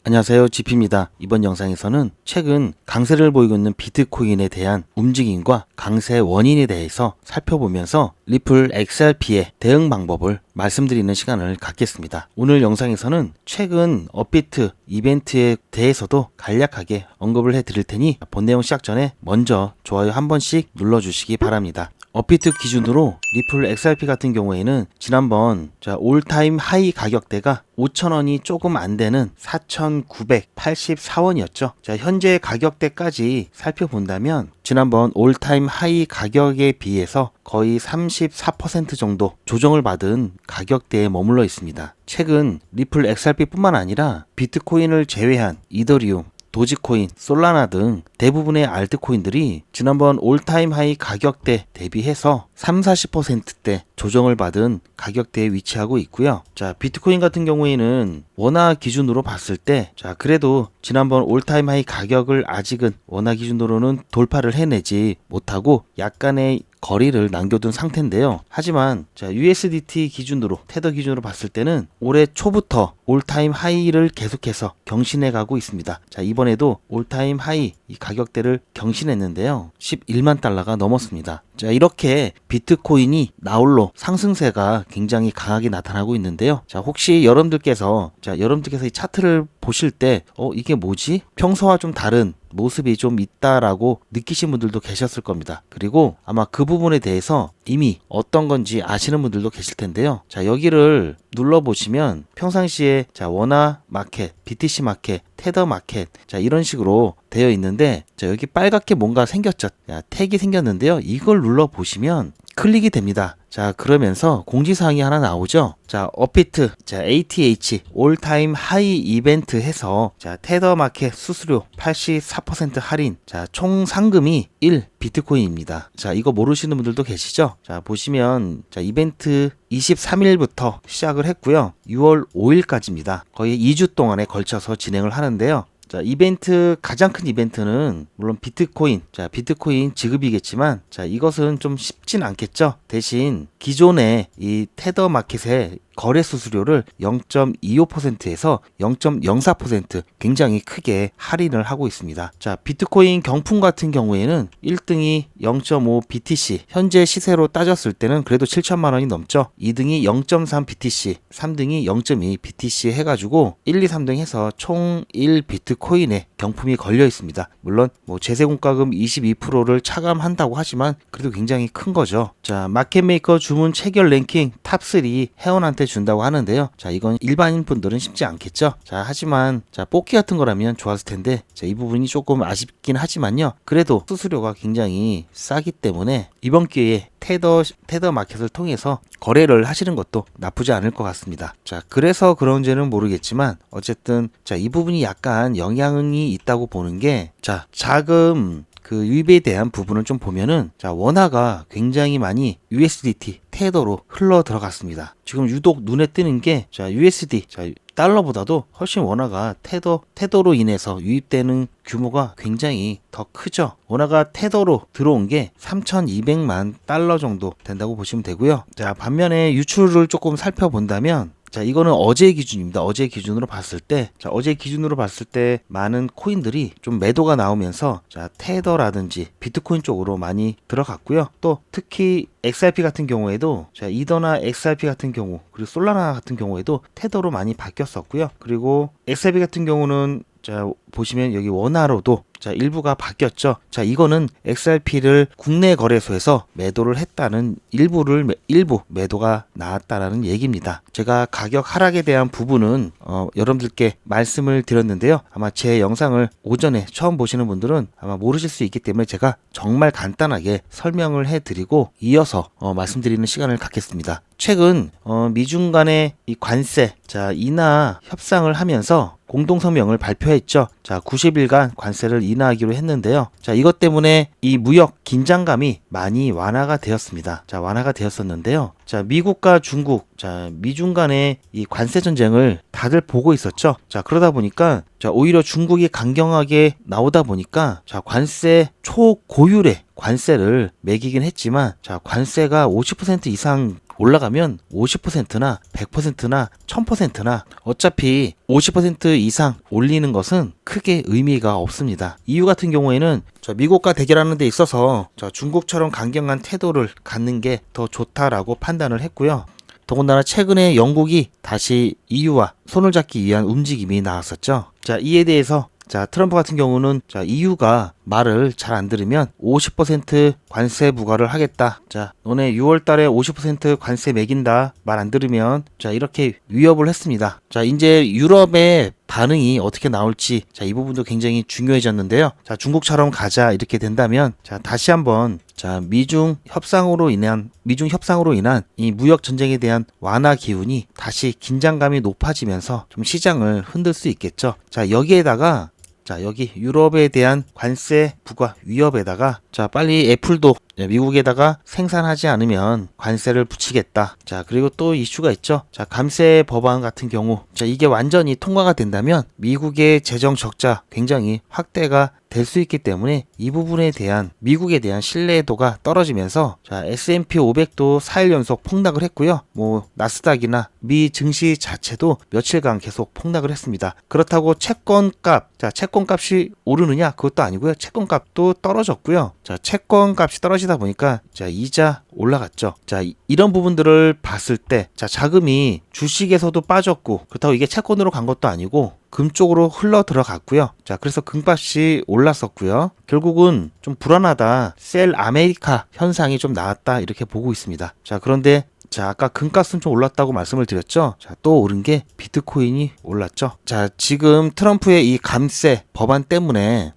안녕하세요, GP입니다. 이번 영상에서는 최근 강세를 보이고 있는 비트코인에 대한 움직임과 강세 원인에 대해서 살펴보면서 리플 XRP의 대응 방법을 말씀드리는 시간을 갖겠습니다. 오늘 영상에서는 최근 업비트 이벤트에 대해서도 간략하게 언급을 해드릴 테니 본 내용 시작 전에 먼저 좋아요 한 번씩 눌러주시기 바랍니다. 업비트 기준으로 리플 XRP 같은 경우에는 지난번 올타임 하이 가격대가 5,000원이 조금 안 되는 4,984원이었죠. 현재 가격대까지 살펴본다면 지난번 올타임 하이 가격에 비해서 거의 34% 정도 조정을 받은 가격대에 머물러 있습니다. 최근 리플 XRP뿐만 아니라 비트코인을 제외한 이더리움, 도지코인, 솔라나 등 대부분의 알트코인들이 지난번 올타임 하이 가격대 대비해서 30-40%대 조정을 받은 가격대에 위치하고 있고요. 비트코인 같은 경우에는 원화 기준으로 봤을 때 그래도 지난번 올타임 하이 가격을 아직은 원화 기준으로는 돌파를 해내지 못하고 약간의 거리를 남겨둔 상태인데요. 하지만 USDT 기준으로 테더 기준으로 봤을 때는 올해 초부터 올타임 하이를 계속해서 경신해 가고 있습니다. 이번에도 올타임 하이 이 가격대를 경신했는데요. 11만 달러가 넘었습니다. 이렇게 비트코인이 나홀로 상승세가 굉장히 강하게 나타나고 있는데요. 혹시 여러분들께서 이 차트를 보실 때 이게 뭐지? 평소와 좀 다른 모습이 좀 있다라고 느끼신 분들도 계셨을 겁니다. 그리고 아마 그 부분에 대해서 이미 어떤 건지 아시는 분들도 계실 텐데요. 여기를 눌러보시면 평상시에 원화 마켓, BTC 마켓, 테더 마켓 이런 식으로 되어 있는데 여기 빨갛게 뭔가 생겼죠. 택이 생겼는데요. 이걸 눌러보시면 클릭이 됩니다. 그러면서 공지사항이 하나 나오죠. 업비트, ATH, 올타임 하이 이벤트 해서, 테더 마켓 수수료 84% 할인, 총 상금이 1 비트코인입니다. 이거 모르시는 분들도 계시죠? 보시면, 이벤트 23일부터 시작을 했고요. 6월 5일까지입니다. 거의 2주 동안에 걸쳐서 진행을 하는데요. 이벤트, 가장 큰 이벤트는 물론 비트코인 지급이겠지만 이것은 좀 쉽진 않겠죠. 대신 기존의 이 테더 마켓의 거래 수수료를 0.25%에서 0.04% 굉장히 크게 할인을 하고 있습니다. 비트코인 경품 같은 경우에는 1등이 0.5 BTC, 현재 시세로 따졌을 때는 그래도 7천만 원이 넘죠. 2등이 0.3 BTC, 3등이 0.2 BTC 해가지고 1, 2, 3등 해서 총 1 비트코인에 경품이 걸려 있습니다. 물론 제세공과금 22%를 차감한다고 하지만 그래도 굉장히 큰 거죠. 마켓메이커 주문 체결 랭킹 탑3 회원한테 준다고 하는데요. 이건 일반인 분들은 쉽지 않겠죠. 하지만 뽑기 같은 거라면 좋았을 텐데 이 부분이 조금 아쉽긴 하지만요. 그래도 수수료가 굉장히 싸기 때문에 이번 기회에 테더 마켓을 통해서 거래를 하시는 것도 나쁘지 않을 것 같습니다. 그래서 그런지는 모르겠지만 어쨌든 이 부분이 약간 영향이 있다고 보는 게 자금 유입에 대한 부분을 좀 보면은 원화가 굉장히 많이 USDT 테더로 흘러 들어갔습니다. 지금 유독 눈에 띄는 게 USD 달러보다도 훨씬 원화가 테더로 인해서 유입되는 규모가 굉장히 더 크죠. 원화가 테더로 들어온 게 3,200만 달러 정도 된다고 보시면 되고요. 반면에 유출을 조금 살펴본다면 이거는 어제 기준입니다. 어제 기준으로 봤을 때 많은 코인들이 좀 매도가 나오면서 테더라든지 비트코인 쪽으로 많이 들어갔고요. 또 특히 XRP 같은 경우에도 이더나 XRP 같은 경우 그리고 솔라나 같은 경우에도 테더로 많이 바뀌었었고요. 그리고 XRP 같은 경우는 보시면 여기 원화로도 일부가 바뀌었죠. 이거는 XRP를 국내 거래소에서 매도를 했다는 일부 매도가 나왔다라는 얘기입니다. 제가 가격 하락에 대한 부분은 여러분들께 말씀을 드렸는데요. 아마 제 영상을 오전에 처음 보시는 분들은 아마 모르실 수 있기 때문에 제가 정말 간단하게 설명을 해드리고 이어서 말씀드리는 시간을 갖겠습니다. 최근 미중 간의 이 관세 인하 협상을 하면서 공동성명을 발표했죠. 90일간 관세를 인하하기로 했는데요. 이것 때문에 이 무역 긴장감이 많이 완화가 되었습니다. 완화가 되었었는데요. 미국과 중국, 미중 간의 이 관세 전쟁을 다들 보고 있었죠. 그러다 보니까 오히려 중국이 강경하게 나오다 보니까 관세 초고율의 관세를 매기긴 했지만 관세가 50% 이상 올라가면 50%나 100%나 1000%나 어차피 50% 이상 올리는 것은 크게 의미가 없습니다. EU 같은 경우에는 미국과 대결하는 데 있어서 중국처럼 강경한 태도를 갖는 게 더 좋다라고 판단을 했고요. 더군다나 최근에 영국이 다시 EU와 손을 잡기 위한 움직임이 나왔었죠. 이에 대해서 트럼프 같은 경우는 EU가 말을 잘 안 들으면 50% 관세 부과를 하겠다. 너네 6월 달에 50% 관세 매긴다. 말 안 들으면 이렇게 위협을 했습니다. 이제 유럽의 반응이 어떻게 나올지 이 부분도 굉장히 중요해졌는데요. 중국처럼 가자 이렇게 된다면 다시 한번 미중 협상으로 인한 이 무역 전쟁에 대한 완화 기운이 다시 긴장감이 높아지면서 좀 시장을 흔들 수 있겠죠. 여기에다가 여기 유럽에 대한 관세 부과 위협에다가 빨리 애플도 미국에다가 생산하지 않으면 관세를 붙이겠다. 그리고 또 이슈가 있죠. 감세 법안 같은 경우 이게 완전히 통과가 된다면 미국의 재정 적자 굉장히 확대가 될 수 있기 때문에 이 부분에 대한 미국에 대한 신뢰도가 떨어지면서 S&P 500도 4일 연속 폭락을 했고요. 나스닥이나 미 증시 자체도 며칠간 계속 폭락을 했습니다. 그렇다고 채권값이 오르느냐? 그것도 아니고요. 채권값도 떨어졌고요. 채권값이 떨어지다 보니까 이자 올라갔죠. 이런 부분들을 봤을 때 자금이 주식에서도 빠졌고 그렇다고 이게 채권으로 간 것도 아니고 금 쪽으로 흘러 들어갔고요. 그래서 금값이 올랐었고요. 결국은 좀 불안하다. 셀 아메리카 현상이 좀 나왔다 이렇게 보고 있습니다. 그런데 아까 금값은 좀 올랐다고 말씀을 드렸죠. 또 오른 게 비트코인이 올랐죠. 지금 트럼프의 이 감세 법안 때문에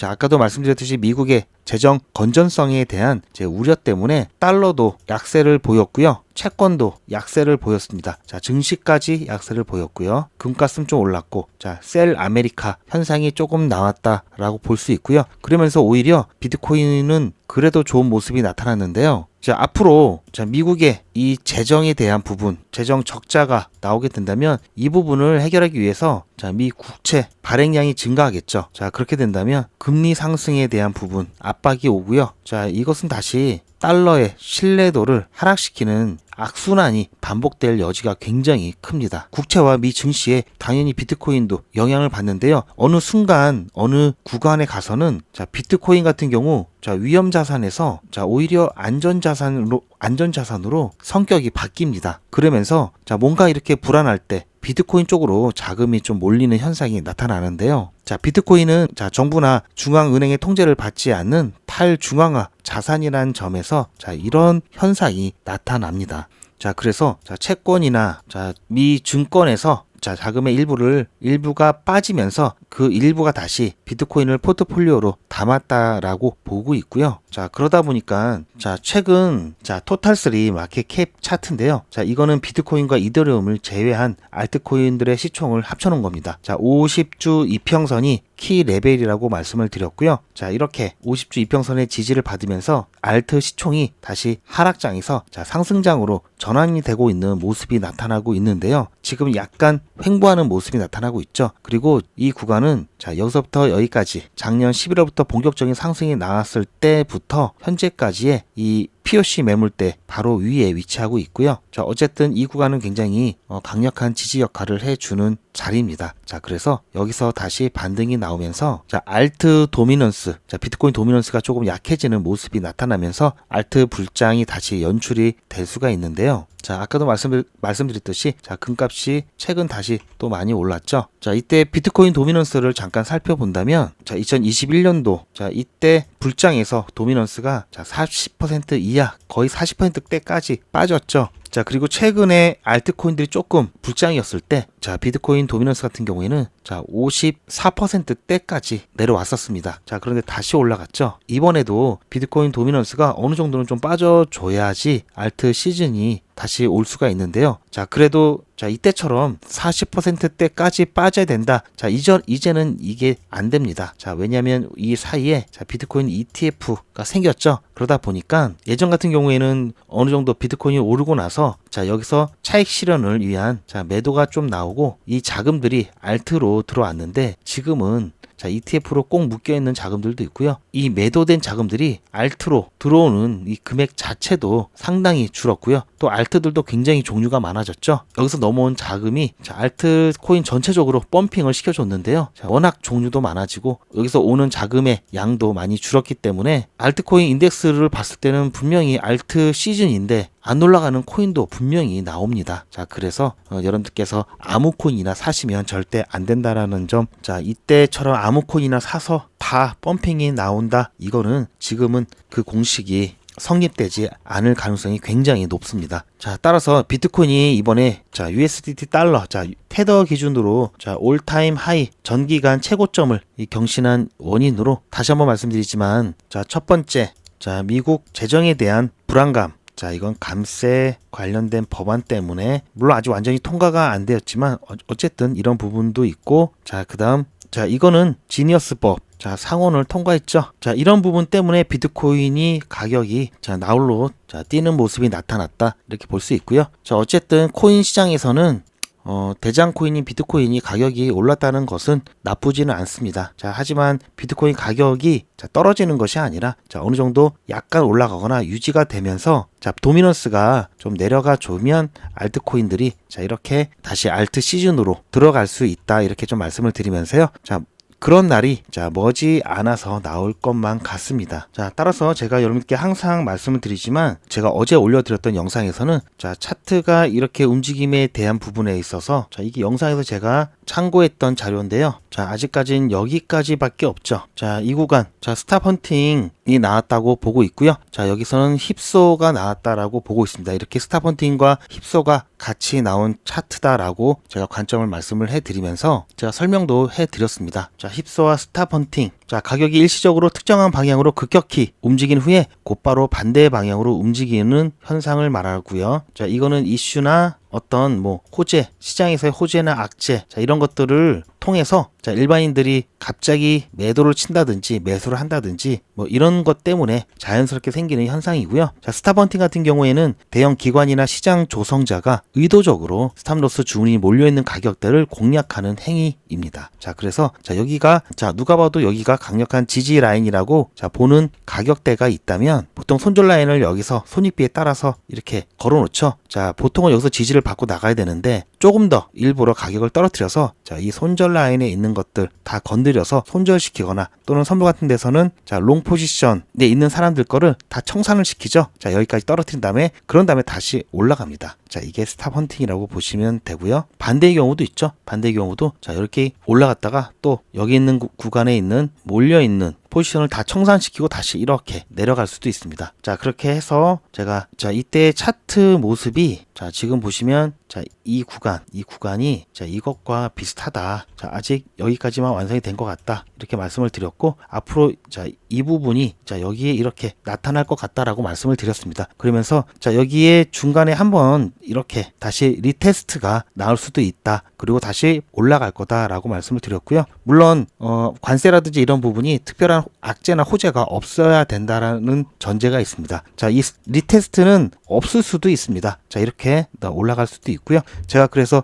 아까도 말씀드렸듯이 미국의 재정 건전성에 대한 우려 때문에 달러도 약세를 보였고요. 채권도 약세를 보였습니다. 증시까지 약세를 보였고요. 금값은 좀 올랐고 셀 아메리카 현상이 조금 나왔다라고 볼 수 있고요. 그러면서 오히려 비트코인은 그래도 좋은 모습이 나타났는데요. 앞으로 미국의 이 재정에 대한 부분, 재정 적자가 나오게 된다면 이 부분을 해결하기 위해서 미 국채 발행량이 증가하겠죠. 그렇게 된다면 금리 상승에 대한 부분 압박이 오고요. 이것은 다시 달러의 신뢰도를 하락시키는 악순환이 반복될 여지가 굉장히 큽니다. 국채와 미 증시에 당연히 비트코인도 영향을 받는데요. 어느 순간 어느 구간에 가서는 비트코인 같은 경우 위험 자산에서 오히려 안전자산으로 성격이 바뀝니다. 그러면서 뭔가 이렇게 불안할 때 비트코인 쪽으로 자금이 좀 몰리는 현상이 나타나는데요. 비트코인은 정부나 중앙은행의 통제를 받지 않는 탈중앙화 자산이라는 점에서 이런 현상이 나타납니다. 그래서 채권이나 미 증권에서 자금의 일부가 빠지면서 그 일부가 다시 비트코인을 포트폴리오로 담았다라고 보고 있고요. 그러다 보니까 최근 토탈3 마켓캡 차트인데요. 이거는 비트코인과 이더리움을 제외한 알트코인들의 시총을 합쳐놓은 겁니다. 50주 이평선이 키 레벨이라고 말씀을 드렸고요. 이렇게 50주 이평선의 지지를 받으면서 알트 시총이 다시 하락장에서 상승장으로 전환이 되고 있는 모습이 나타나고 있는데요. 지금 약간 횡보하는 모습이 나타나고 있죠. 그리고 이 구간은 여기서부터 여기까지 작년 11월부터 본격적인 상승이 나왔을 때부터 현재까지의 이 POC 매물대 바로 위에 위치하고 있고요. 어쨌든 이 구간은 굉장히 강력한 지지 역할을 해주는 자리입니다. 그래서 여기서 다시 반등이 나오면서 알트 도미넌스, 비트코인 도미넌스가 조금 약해지는 모습이 나타나면서 알트 불장이 다시 연출이 될 수가 있는데요. 아까도 말씀드렸듯이 금값이 최근 다시 또 많이 올랐죠. 이때 비트코인 도미넌스를 잠깐 살펴본다면 2021년도 이때 불장에서 도미넌스가 40% 이하 거의 40%대까지 빠졌죠. 그리고 최근에 알트코인들이 조금 불장이었을 때 비트코인 도미넌스 같은 경우에는 54%대까지 내려왔었습니다. 그런데 다시 올라갔죠. 이번에도 비트코인 도미넌스가 어느 정도는 좀 빠져줘야지 알트 시즌이 다시 올 수가 있는데요. 그래도 이때처럼 40%대까지 빠져야 된다. 이제는 이게 안 됩니다. 왜냐하면 이 사이에 비트코인 ETF가 생겼죠. 그러다 보니까 예전 같은 경우에는 어느 정도 비트코인이 오르고 나서 여기서 차익 실현을 위한 매도가 좀 나오고 이 자금들이 알트로 들어왔는데 지금은 자, ETF로 꼭 묶여 있는 자금들도 있고요. 이 매도된 자금들이 알트로 들어오는 이 금액 자체도 상당히 줄었고요. 또 알트들도 굉장히 종류가 많아졌죠. 여기서 넘어온 자금이 자, 알트 코인 전체적으로 펌핑을 시켜줬는데요. 자, 워낙 종류도 많아지고 여기서 오는 자금의 양도 많이 줄었기 때문에 알트코인 인덱스를 봤을 때는 분명히 알트 시즌인데 안 올라가는 코인도 분명히 나옵니다. 자, 그래서 여러분들께서 아무 코인이나 사시면 절대 안 된다라는 점. 자, 이때처럼 아무 코인이나 사서 다 펌핑이 나온다. 이거는 지금은 그 공식이 성립되지 않을 가능성이 굉장히 높습니다. 자, 따라서 비트코인이 이번에 자, USDT 달러, 자, 테더 기준으로 자, 올타임 하이 전기간 최고점을 경신한 원인으로 다시 한번 말씀드리지만 자, 첫 번째, 자, 미국 재정에 대한 불안감. 자, 이건 감세 관련된 법안 때문에 물론 아직 완전히 통과가 안 되었지만 어쨌든 이런 부분도 있고, 자, 그다음 자, 이거는 지니어스법. 자, 상원을 통과했죠. 자, 이런 부분 때문에 비트코인이 가격이 자, 나홀로 자, 뛰는 모습이 나타났다. 이렇게 볼 수 있고요. 자, 어쨌든 코인 시장에서는 대장 코인인 비트코인이 가격이 올랐다는 것은 나쁘지는 않습니다. 자, 하지만 비트코인 가격이 자, 떨어지는 것이 아니라 자, 어느 정도 약간 올라가거나 유지가 되면서 자, 도미넌스가 좀 내려가 주면 알트코인들이 자, 이렇게 다시 알트 시즌으로 들어갈 수 있다. 이렇게 좀 말씀을 드리면서요. 자, 그런 날이 자, 머지 않아서 나올 것만 같습니다. 자, 따라서 제가 여러분께 항상 말씀을 드리지만 제가 어제 올려드렸던 영상에서는 자, 차트가 이렇게 움직임에 대한 부분에 있어서 자, 이게 영상에서 제가 참고했던 자료인데요. 자, 아직까지는 여기까지밖에 없죠. 자, 이 구간 자, 스탑 헌팅이 나왔다고 보고 있고요. 자, 여기서는 힙소가 나왔다라고 보고 있습니다. 이렇게 스탑 헌팅과 힙소가 같이 나온 차트다라고 제가 관점을 말씀을 해드리면서 제가 설명도 해드렸습니다. 자, 힙소와 스탑 헌팅. 자, 가격이 일시적으로 특정한 방향으로 급격히 움직인 후에 곧바로 반대 방향으로 움직이는 현상을 말하고요. 자, 이거는 이슈나 어떤 뭐 호재, 시장에서의 호재나 악재, 자, 이런 것들을 통해서 자, 일반인들이 갑자기 매도를 친다든지 매수를 한다든지 뭐 이런 것 때문에 자연스럽게 생기는 현상이고요. 자, 스탑헌팅 같은 경우에는 대형 기관이나 시장 조성자가 의도적으로 스탑로스 주문이 몰려있는 가격대를 공략하는 행위입니다. 자, 그래서 자, 여기가 자, 누가 봐도 여기가 강력한 지지 라인이라고 자, 보는 가격대가 있다면 보통 손절 라인을 여기서 손익비에 따라서 이렇게 걸어 놓죠. 자, 보통은 여기서 지지를 받고 나가야 되는데 조금 더 일부러 가격을 떨어뜨려서 자, 이 손절 라인에 있는 것들 다 건드려서 손절시키거나 또는 선물 같은 데서는 자, 롱 포지션에 있는 사람들 거를 다 청산을 시키죠. 자, 여기까지 떨어뜨린 다음에 그런 다음에 다시 올라갑니다. 자, 이게 스탑 헌팅이라고 보시면 되고요. 반대의 경우도 있죠. 반대의 경우도 자, 이렇게 올라갔다가 또 여기 있는 구간에 있는 몰려 있는 포지션을 다 청산시키고 다시 이렇게 내려갈 수도 있습니다. 자, 그렇게 해서 제가 자, 이때 차트 모습이 자, 지금 보시면 자, 이 구간이 자, 이것과 비슷하다. 자, 아직 여기까지만 완성이 된 것 같다. 이렇게 말씀을 드렸고 앞으로 자, 이 부분이 자, 여기에 이렇게 나타날 것 같다라고 말씀을 드렸습니다. 그러면서 자, 여기에 중간에 한번 이렇게 다시 리테스트가 나올 수도 있다. 그리고 다시 올라갈 거다라고 말씀을 드렸고요. 물론 관세라든지 이런 부분이 특별한 악재나 호재가 없어야 된다라는 전제가 있습니다. 자, 이 리테스트는 없을 수도 있습니다. 자, 이렇게 올라갈 수도 있고요. 제가 그래서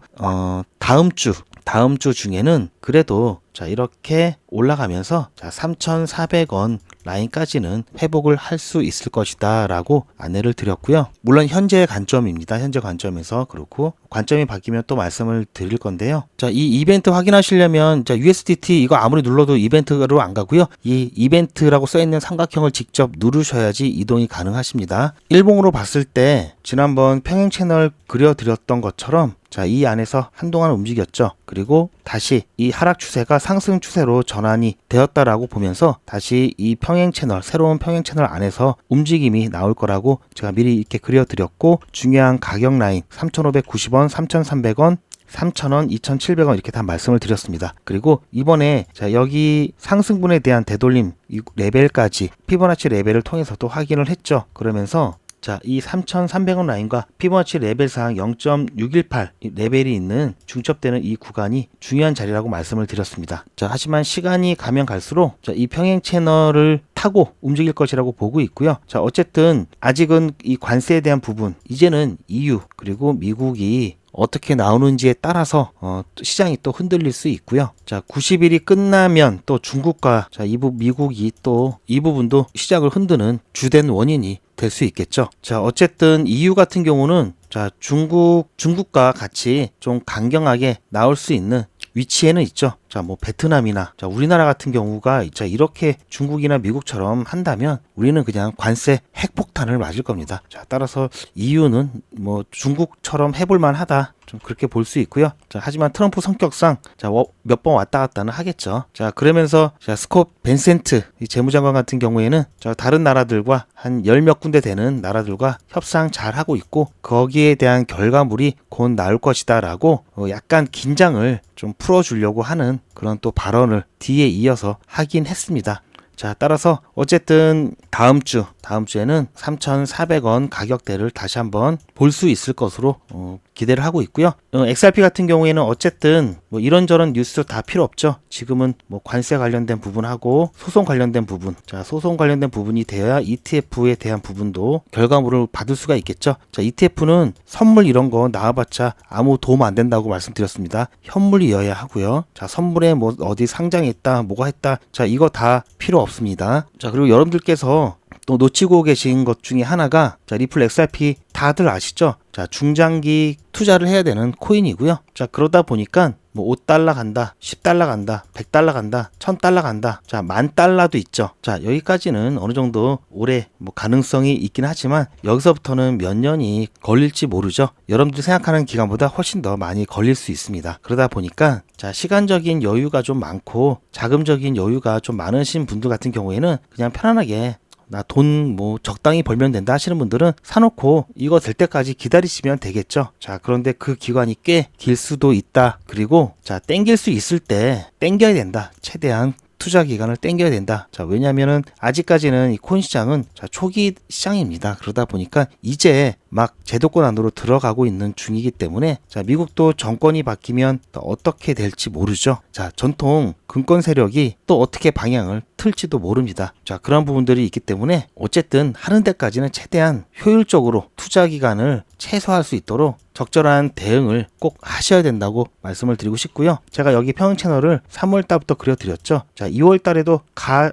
다음 주 중에는 그래도 자, 이렇게 올라가면서 자, 3,400원 라인까지는 회복을 할 수 있을 것이다 라고 안내를 드렸고요. 물론 현재 관점입니다. 현재 관점에서 그렇고 관점이 바뀌면 또 말씀을 드릴 건데요. 자, 이 이벤트 확인하시려면 자, USDT 이거 아무리 눌러도 이벤트로 안 가고요. 이 이벤트라고 써있는 삼각형을 직접 누르셔야지 이동이 가능하십니다. 일봉으로 봤을 때 지난번 평행 채널 그려드렸던 것처럼 자, 이 안에서 한동안 움직였죠. 그리고 다시 이 하락 추세가 상승 추세로 전환이 되었다라고 보면서 다시 이 평행 채널, 새로운 평행 채널 안에서 움직임이 나올 거라고 제가 미리 이렇게 그려드렸고 중요한 가격 라인 3,590원, 3,300원, 3,000원, 2,700원 이렇게 다 말씀을 드렸습니다. 그리고 이번에 자, 여기 상승분에 대한 되돌림 이 레벨까지 피보나치 레벨을 통해서도 확인을 했죠. 그러면서 자, 이 3,300원 라인과 피보나치 레벨상 0.618 레벨이 있는 중첩되는 이 구간이 중요한 자리라고 말씀을 드렸습니다. 자, 하지만 시간이 가면 갈수록 자, 이 평행 채널을 타고 움직일 것이라고 보고 있고요. 자, 어쨌든 아직은 이 관세에 대한 부분 이제는 EU 그리고 미국이 어떻게 나오는지에 따라서 시장이 또 흔들릴 수 있고요. 자, 90일이 끝나면 또 중국과 미국이 또 이 부분도 시장을 흔드는 주된 원인이 될 수 있겠죠. 자, 어쨌든 EU 같은 경우는 자, 중국과 같이 좀 강경하게 나올 수 있는 위치에는 있죠. 자, 뭐 베트남이나 자, 우리나라 같은 경우가 자, 이렇게 중국이나 미국처럼 한다면 우리는 그냥 관세 핵폭탄을 맞을 겁니다. 자, 따라서 EU는 뭐 중국처럼 해볼 만하다. 좀 그렇게 볼 수 있고요. 자, 하지만 트럼프 성격상 자, 몇 번 왔다 갔다는 하겠죠. 자, 그러면서 자, 스콧 벤센트 이 재무장관 같은 경우에는 자, 다른 나라들과 한 열 몇 군데 되는 나라들과 협상 잘 하고 있고 거기에 대한 결과물이 곧 나올 것이다라고 약간 긴장을 좀 풀어주려고 하는 그런 또 발언을 뒤에 이어서 하긴 했습니다. 자, 따라서 어쨌든 다음 주에는 3,400원 가격대를 다시 한번 볼 수 있을 것으로 기대를 하고 있고요. XRP 같은 경우에는 어쨌든 뭐 이런저런 뉴스 다 필요 없죠. 지금은 뭐 관세 관련된 부분하고 소송 관련된 부분, 자, 소송 관련된 부분이 되어야 ETF에 대한 부분도 결과물을 받을 수가 있겠죠. 자, ETF는 선물 이런 거 나와봤자 아무 도움 안 된다고 말씀드렸습니다. 현물이어야 하고요. 자, 선물에 뭐 어디 상장했다, 뭐가 했다, 자, 이거 다 필요 없습니다. 자, 그리고 여러분들께서 또 놓치고 계신 것 중에 하나가 자, 리플 XRP 다들 아시죠? 자, 중장기 투자를 해야 되는 코인이고요. 자, 그러다 보니까 뭐 5달러 간다, 10달러 간다, 100달러 간다, 1000달러 간다. 자, 10,000달러도 있죠. 자, 여기까지는 어느 정도 오래 뭐 가능성이 있긴 하지만 여기서부터는 몇 년이 걸릴지 모르죠. 여러분들이 생각하는 기간보다 훨씬 더 많이 걸릴 수 있습니다. 그러다 보니까 자, 시간적인 여유가 좀 많고 자금적인 여유가 좀 많으신 분들 같은 경우에는 그냥 편안하게 나 돈 뭐 적당히 벌면 된다 하시는 분들은 사놓고 이거 될 때까지 기다리시면 되겠죠. 자, 그런데 그 기간이 꽤 길 수도 있다. 그리고 자, 땡길 수 있을 때 땡겨야 된다. 최대한 투자 기간을 땡겨야 된다. 자, 왜냐면은 아직까지는 이 코인 시장은 자, 초기 시장입니다. 그러다 보니까 이제 막 제도권 안으로 들어가고 있는 중이기 때문에 자, 미국도 정권이 바뀌면 또 어떻게 될지 모르죠. 자, 전통 금권 세력이 또 어떻게 방향을 틀지도 모릅니다. 자, 그런 부분들이 있기 때문에 어쨌든 하는 데까지는 최대한 효율적으로 투자 기간을 최소화할 수 있도록 적절한 대응을 꼭 하셔야 된다고 말씀을 드리고 싶고요. 제가 여기 평행 채널을 3월 달부터 그려드렸죠. 자, 2월 달에도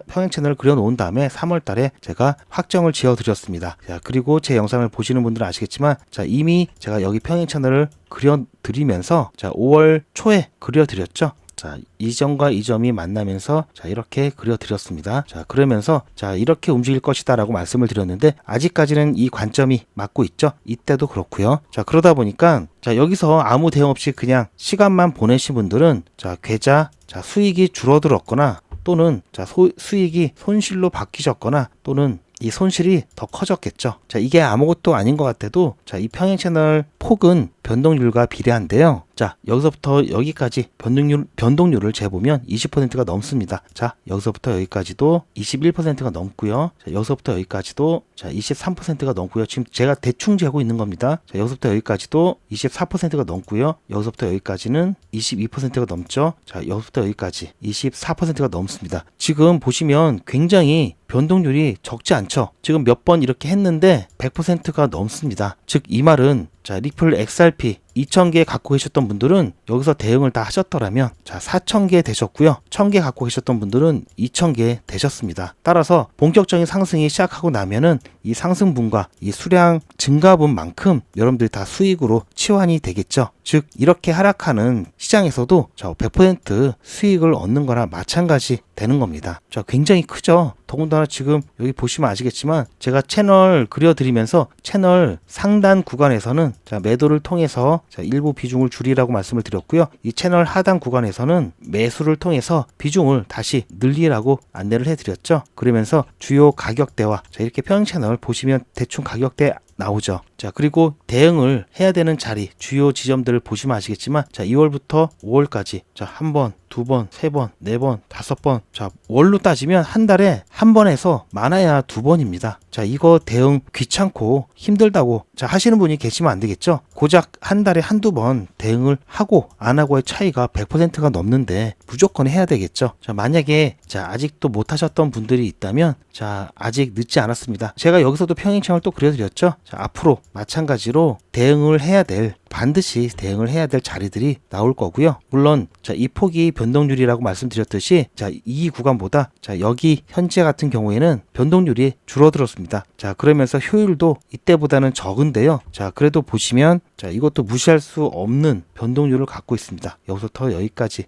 평행 채널을 그려놓은 다음에 3월 달에 제가 확정을 지어드렸습니다. 자, 그리고 제 영상을 보시는 분들은 아시겠지만 자, 이미 제가 여기 평행 채널을 그려드리면서 자, 5월 초에 그려드렸죠. 자, 이 점과 이 점이 만나면서 자, 이렇게 그려드렸습니다. 자, 그러면서 자, 이렇게 움직일 것이다 라고 말씀을 드렸는데 아직까지는 이 관점이 맞고 있죠. 이때도 그렇고요. 자, 그러다 보니까 자, 여기서 아무 대응 없이 그냥 시간만 보내신 분들은 자, 계좌 자, 수익이 줄어들었거나 또는 자, 수익이 손실로 바뀌셨거나 또는 이 손실이 더 커졌겠죠. 자, 이게 아무것도 아닌 것 같아도 자, 이 평행 채널 폭은 변동률과 비례한데요. 자, 여기서부터 여기까지 변동률을 재보면 20%가 넘습니다. 자, 여기서부터 여기까지도 21%가 넘고요. 자, 여기서부터 여기까지도 자, 23%가 넘고요. 지금 제가 대충 재고 있는 겁니다. 자, 여기서부터 여기까지도 24%가 넘고요. 여기서부터 여기까지는 22%가 넘죠. 자, 여기서부터 여기까지 24%가 넘습니다. 지금 보시면 굉장히 변동률이 적지 않죠. 지금 몇 번 이렇게 했는데 100%가 넘습니다. 즉, 이 말은 자, 리플 XRP 2,000개 갖고 계셨던 분들은 여기서 대응을 다 하셨더라면 자, 4,000개 되셨고요. 1,000개 갖고 계셨던 분들은 2,000개 되셨습니다. 따라서 본격적인 상승이 시작하고 나면은 이 상승분과 이 수량 증가분만큼 여러분들이 다 수익으로 치환이 되겠죠. 즉, 이렇게 하락하는 시장에서도 자, 100% 수익을 얻는 거나 마찬가지 되는 겁니다. 자, 굉장히 크죠. 더군다나 지금 여기 보시면 아시겠지만 제가 채널 그려드리면서 채널 상단 구간에서는 자, 매도를 통해서 자, 일부 비중을 줄이라고 말씀을 드렸고요. 이 채널 하단 구간에서는 매수를 통해서 비중을 다시 늘리라고 안내를 해드렸죠. 그러면서 주요 가격대와 자, 이렇게 평행 채널 보시면 대충 가격대 나오죠. 자, 그리고 대응을 해야 되는 자리, 주요 지점들을 보시면 아시겠지만 자, 2월부터 5월까지 자, 한 번, 두 번, 세 번, 네 번, 다섯 번. 자, 월로 따지면 한 달에 한 번에서 많아야 두 번입니다. 자, 이거 대응 귀찮고 힘들다고 자, 하시는 분이 계시면 안 되겠죠. 고작 한 달에 한두 번 대응을 하고 안 하고의 차이가 100%가 넘는데 무조건 해야 되겠죠. 자, 만약에 자, 아직도 못 하셨던 분들이 있다면 자, 아직 늦지 않았습니다. 제가 여기서도 평행 채널 또 그려드렸죠. 자, 앞으로 마찬가지로 대응을 해야 될 반드시 대응을 해야 될 자리들이 나올 거고요. 물론 이 폭이 변동률이라고 말씀드렸듯이 이 구간보다 여기 현재 같은 경우에는 변동률이 줄어들었습니다. 그러면서 효율도 이때보다는 적은데요. 그래도 보시면 이것도 무시할 수 없는 변동률을 갖고 있습니다. 여기서부터 여기까지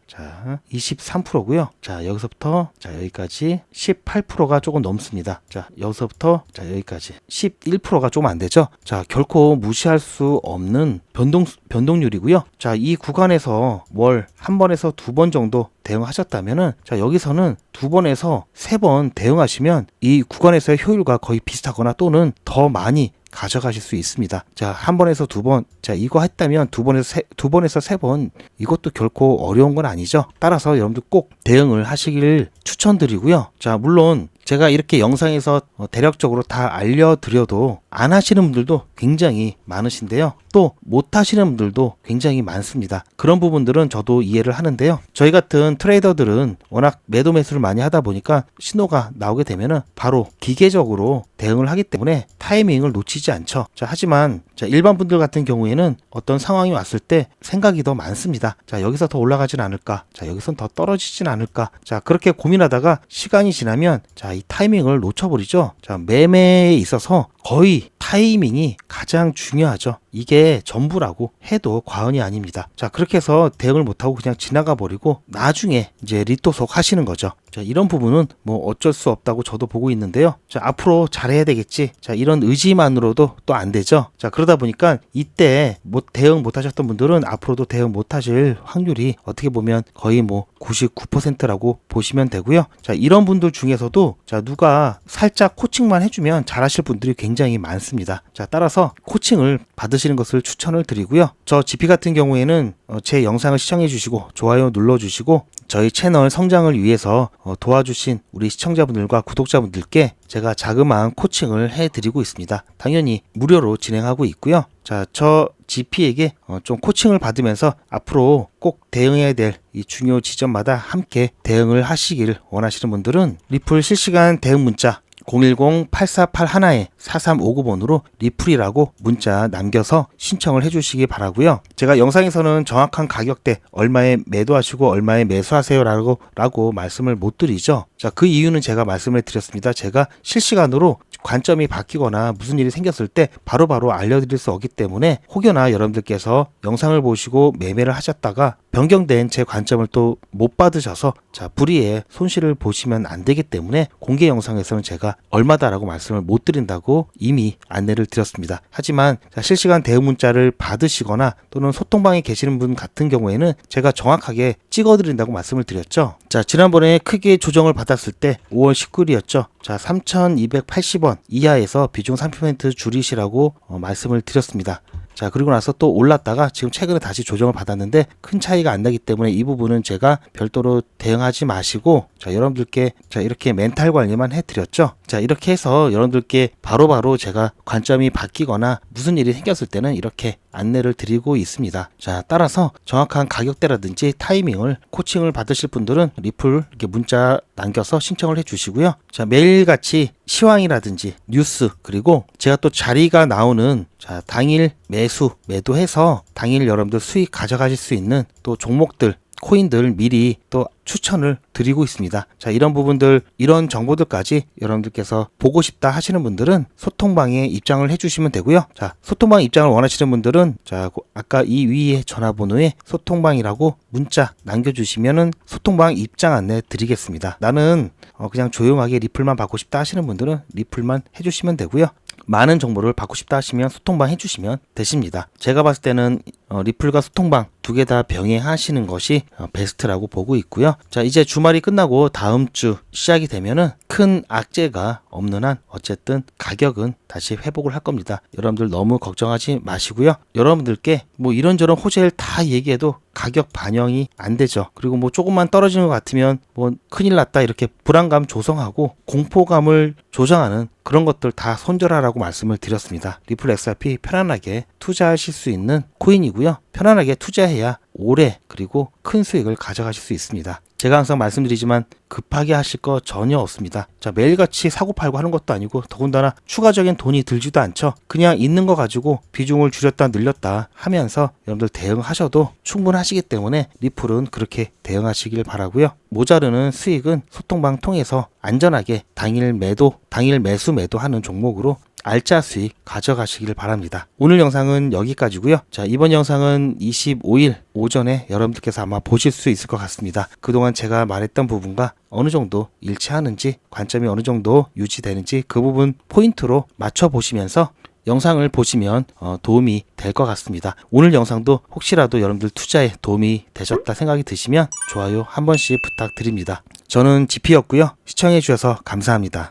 23%고요. 여기서부터 여기까지 18%가 조금 넘습니다. 여기서부터 여기까지 11%가 조금 안 되죠. 결코 무시할 수 없는 변동률이고요. 이 구간에서 월 한 번에서 두 번 정도 대응하셨다면은 여기서는 두 번에서 세 번 대응하시면 이 구간에서의 효율과 거의 비슷하거나 또는 더 많이 가져가실 수 있습니다. 한 번에서 두 번, 이거 했다면 두 번에서 세 번, 이것도 결코 어려운 건 아니죠. 따라서 여러분들 꼭 대응을 하시길 추천드리고요. 물론 제가 이렇게 영상에서 대략적으로 다 알려드려도 안 하시는 분들도 굉장히 많으신데요. 또 못 하시는 분들도 굉장히 많습니다. 그런 부분들은 저도 이해를 하는데요. 저희 같은 트레이더들은 워낙 매도 매수를 많이 하다 보니까 신호가 나오게 되면은 바로 기계적으로 대응을 하기 때문에 타이밍을 놓치지 않죠. 하지만 일반 분들 같은 경우에는 어떤 상황이 왔을 때 생각이 더 많습니다. 여기서 더 올라가진 않을까? 여기선 더 떨어지진 않을까? 그렇게 고민하다가 시간이 지나면 이 타이밍을 놓쳐버리죠. 매매에 있어서 거의 타이밍이 가장 중요하죠. 이게 전부라고 해도 과언이 아닙니다. 그렇게 해서 대응을 못하고 그냥 지나가 버리고 나중에 이제 리토속 하시는 거죠. 이런 부분은 뭐 어쩔 수 없다고 저도 보고 있는데요. 앞으로 잘해야 되겠지. 이런 의지만으로도 또 안 되죠. 그러다 보니까 이때 대응 못 하셨던 분들은 앞으로도 대응 못 하실 확률이 어떻게 보면 거의 뭐 99%라고 보시면 되고요. 이런 분들 중에서도 누가 살짝 코칭만 해주면 잘하실 분들이 굉장히 많습니다. 따라서 코칭을 받으시는 것을 추천을 드리고요. 저 GP 같은 경우에는 제 영상을 시청해 주시고 좋아요 눌러 주시고 저희 채널 성장을 위해서 도와주신 우리 시청자분들과 구독자분들께 제가 자그마한 코칭을 해드리고 있습니다. 당연히 무료로 진행하고 있고요. 저 GP에게 좀 코칭을 받으면서 앞으로 꼭 대응해야 될 이 중요 지점마다 함께 대응을 하시길 원하시는 분들은 리플 실시간 대응 문자 010-8481-4359번으로 리플이라고 문자 남겨서 신청을 해주시기 바라고요. 제가 영상에서는 정확한 가격대 얼마에 매도하시고 얼마에 매수하세요 라고 말씀을 못 드리죠. 그 이유는 제가 말씀을 드렸습니다. 제가 실시간으로 관점이 바뀌거나 무슨 일이 생겼을 때 바로바로 알려드릴 수 없기 때문에 혹여나 여러분들께서 영상을 보시고 매매를 하셨다가 변경된 제 관점을 또 못 받으셔서 불이의 손실을 보시면 안 되기 때문에 공개 영상에서는 제가 얼마다라고 말씀을 못 드린다고 이미 안내를 드렸습니다. 하지만 실시간 대응 문자를 받으시거나 또는 소통방에 계시는 분 같은 경우에는 제가 정확하게 찍어드린다고 말씀을 드렸죠. 지난번에 크게 조정을 받았을 때 5월 19일이었죠. 3,280원 이하에서 비중 30% 줄이시라고 말씀을 드렸습니다. 그리고 나서 또 올랐다가 지금 최근에 다시 조정을 받았는데 큰 차이가 안 나기 때문에 이 부분은 제가 별도로 대응하지 마시고 여러분들께 이렇게 멘탈 관리만 해드렸죠. 이렇게 해서 여러분들께 바로바로 제가 관점이 바뀌거나 무슨 일이 생겼을 때는 이렇게 안내를 드리고 있습니다. 따라서 정확한 가격대라든지 타이밍을 코칭을 받으실 분들은 리플 이렇게 문자 남겨서 신청을 해 주시고요. 매일같이 시황이라든지 뉴스 그리고 제가 또 자리가 나오는 당일 매도해서 당일 여러분들 수익 가져가실 수 있는 또 종목들 코인들 미리 또 추천을 드리고 있습니다. 이런 부분들 이런 정보들까지 여러분들께서 보고 싶다 하시는 분들은 소통방에 입장을 해주시면 되고요. 소통방 입장을 원하시는 분들은 아까 이 위에 전화번호에 소통방이라고 문자 남겨주시면은 소통방 입장 안내 드리겠습니다. 나는 그냥 조용하게 리플만 받고 싶다 하시는 분들은 리플만 해주시면 되고요. 많은 정보를 받고 싶다 하시면 소통방 해주시면 되십니다. 제가 봤을 때는 리플과 소통방 두 개 다 병행하시는 것이 베스트라고 보고 있고요. 이제 주말이 끝나고 다음 주 시작이 되면은 큰 악재가 없는 한 어쨌든 가격은 다시 회복을 할 겁니다. 여러분들 너무 걱정하지 마시고요. 여러분들께 뭐 이런저런 호재를 다 얘기해도 가격 반영이 안 되죠. 그리고 뭐 조금만 떨어지는 것 같으면 뭐 큰일 났다 이렇게 불안감 조성하고 공포감을 조장하는 그런 것들 다 손절하라고 말씀을 드렸습니다. 리플 XRP 편안하게 투자하실 수 있는 코인이고요. 편안하게 투자해야 오래 그리고 큰 수익을 가져가실 수 있습니다. 제가 항상 말씀드리지만 급하게 하실 거 전혀 없습니다. 자, 매일같이 사고 팔고 하는 것도 아니고 더군다나 추가적인 돈이 들지도 않죠. 그냥 있는 거 가지고 비중을 줄였다 늘렸다 하면서 여러분들 대응하셔도 충분하시기 때문에 리플은 그렇게 대응하시길 바라고요. 모자르는 수익은 소통방 통해서 안전하게 당일 매수 매도하는 종목으로 알짜 수익 가져가시길 바랍니다. 오늘 영상은 여기까지고요. 자, 이번 영상은 25일 오전에 여러분들께서 아마 보실 수 있을 것 같습니다. 그동안 제가 말했던 부분과 어느 정도 일치하는지, 관점이 어느 정도 유지되는지 그 부분 포인트로 맞춰보시면서 영상을 보시면 도움이 될 것 같습니다. 오늘 영상도 혹시라도 여러분들 투자에 도움이 되셨다 생각이 드시면 좋아요 한 번씩 부탁드립니다. 저는 GP였고요. 시청해 주셔서 감사합니다.